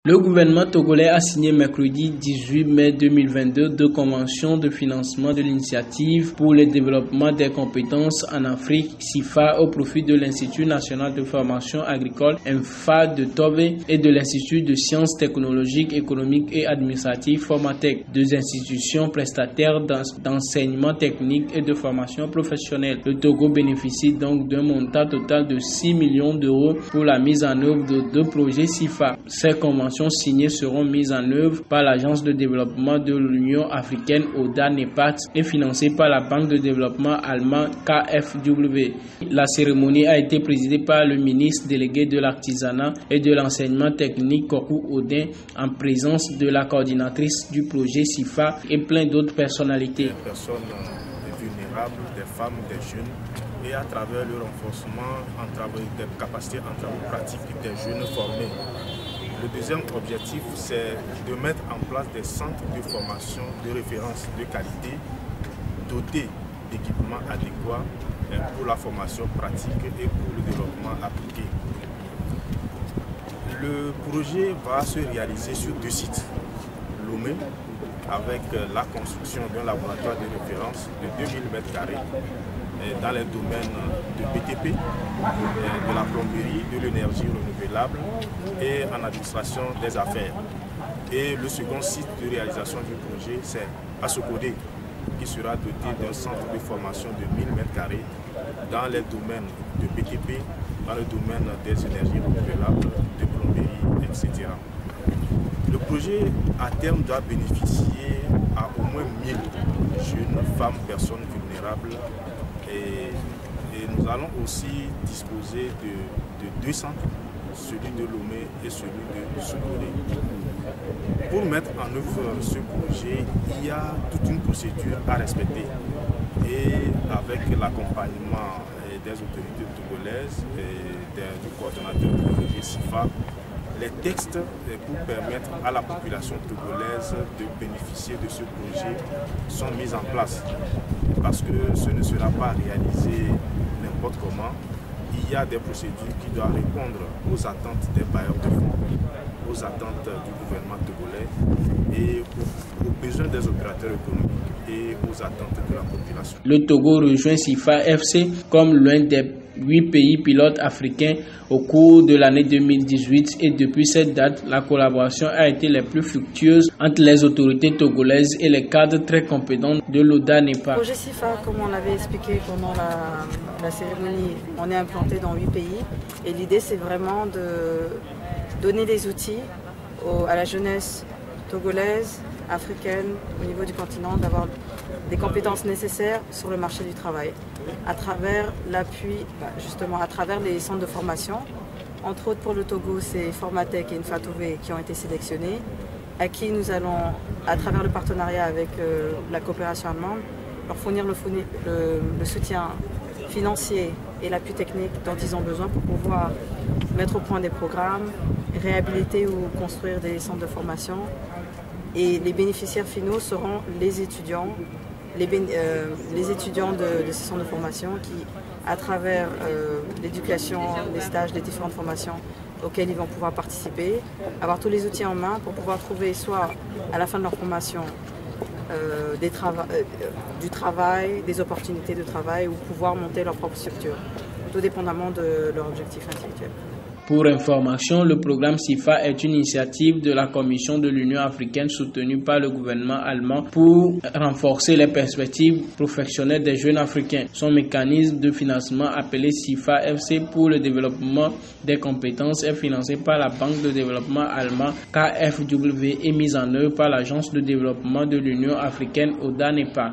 Le gouvernement togolais a signé mercredi 18 mai 2022 deux conventions de financement de l'initiative pour le développement des compétences en Afrique, SIFA, au profit de l'Institut national de formation agricole, INFA de Tové, et de l'Institut de sciences technologiques, économiques et administratives, Formatec, deux institutions prestataires d'enseignement technique et de formation professionnelle. Le Togo bénéficie donc d'un montant total de 6 millions d'euros pour la mise en œuvre de deux projets SIFA. Ces conventions signées seront mises en œuvre par l'Agence de développement de l'Union africaine ODA-NEPAD et financées par la Banque de développement allemand KfW. La cérémonie a été présidée par le ministre délégué de l'artisanat et de l'enseignement technique Kokou Odin en présence de la coordinatrice du projet SIFA et plein d'autres personnalités. Des personnes vulnérables, des femmes, des jeunes, et à travers le renforcement des capacités en travaux pratiques des jeunes formés. Le deuxième objectif, c'est de mettre en place des centres de formation de référence de qualité, dotés d'équipements adéquats pour la formation pratique et pour le développement appliqué. Le projet va se réaliser sur deux sites. Lomé, avec la construction d'un laboratoire de référence de 2000 m² dans les domaines de BTP, de la plomberie, de l'énergie renouvelable et en administration des affaires. Et le second site de réalisation du projet, c'est Assokodé, qui sera doté d'un centre de formation de 1000 m² dans les domaines de BTP, dans le domaine des énergies renouvelables, de plomberie, etc. Le projet, à terme, doit bénéficier à au moins 1000 jeunes femmes, personnes vulnérables. Et nous allons aussi disposer de deux centres, celui de Lomé et celui de Sokolé. Pour mettre en œuvre ce projet, il y a toute une procédure à respecter. Et avec l'accompagnement des autorités togolaises et du coordonnateur du projet SIFA, les textes pour permettre à la population togolaise de bénéficier de ce projet sont mis en place. Parce que ce ne sera pas réalisé n'importe comment. Il y a des procédures qui doivent répondre aux attentes des bailleurs de fonds, aux attentes du gouvernement togolais et aux besoins des opérateurs économiques et aux attentes de la population. Le Togo rejoint SIFA FC comme l'un des 8 pays pilotes africains au cours de l'année 2018 et depuis cette date, la collaboration a été la plus fructueuse entre les autorités togolaises et les cadres très compétents de l'ODA-NEPAD. Le projet SIFA, comme on l'avait expliqué pendant la cérémonie, on est implanté dans 8 pays et l'idée c'est vraiment de donner des outils à la jeunesse togolaise, africaine, au niveau du continent, d'avoir des compétences nécessaires sur le marché du travail, à travers l'appui, justement à travers les centres de formation. Entre autres pour le Togo, c'est Formatec et INFA Tové qui ont été sélectionnés, à qui nous allons, à travers le partenariat avec la coopération allemande, leur fournir le soutien financier et l'appui technique dont ils ont besoin pour pouvoir mettre au point des programmes, réhabiliter ou construire des centres de formation. Et les bénéficiaires finaux seront les étudiants de ces centres de formation qui, à travers l'éducation, les stages, les différentes formations auxquelles ils vont pouvoir participer, avoir tous les outils en main pour pouvoir trouver soit à la fin de leur formation du travail, des opportunités de travail ou pouvoir monter leur propre structure, tout dépendamment de leur objectif intellectuel. Pour information, le programme SIFA est une initiative de la Commission de l'Union africaine soutenue par le gouvernement allemand pour renforcer les perspectives professionnelles des jeunes africains. Son mécanisme de financement appelé SIFA FC pour le développement des compétences est financé par la Banque de développement allemand KfW et mis en œuvre par l'Agence de développement de l'Union africaine ODA-NEPAD.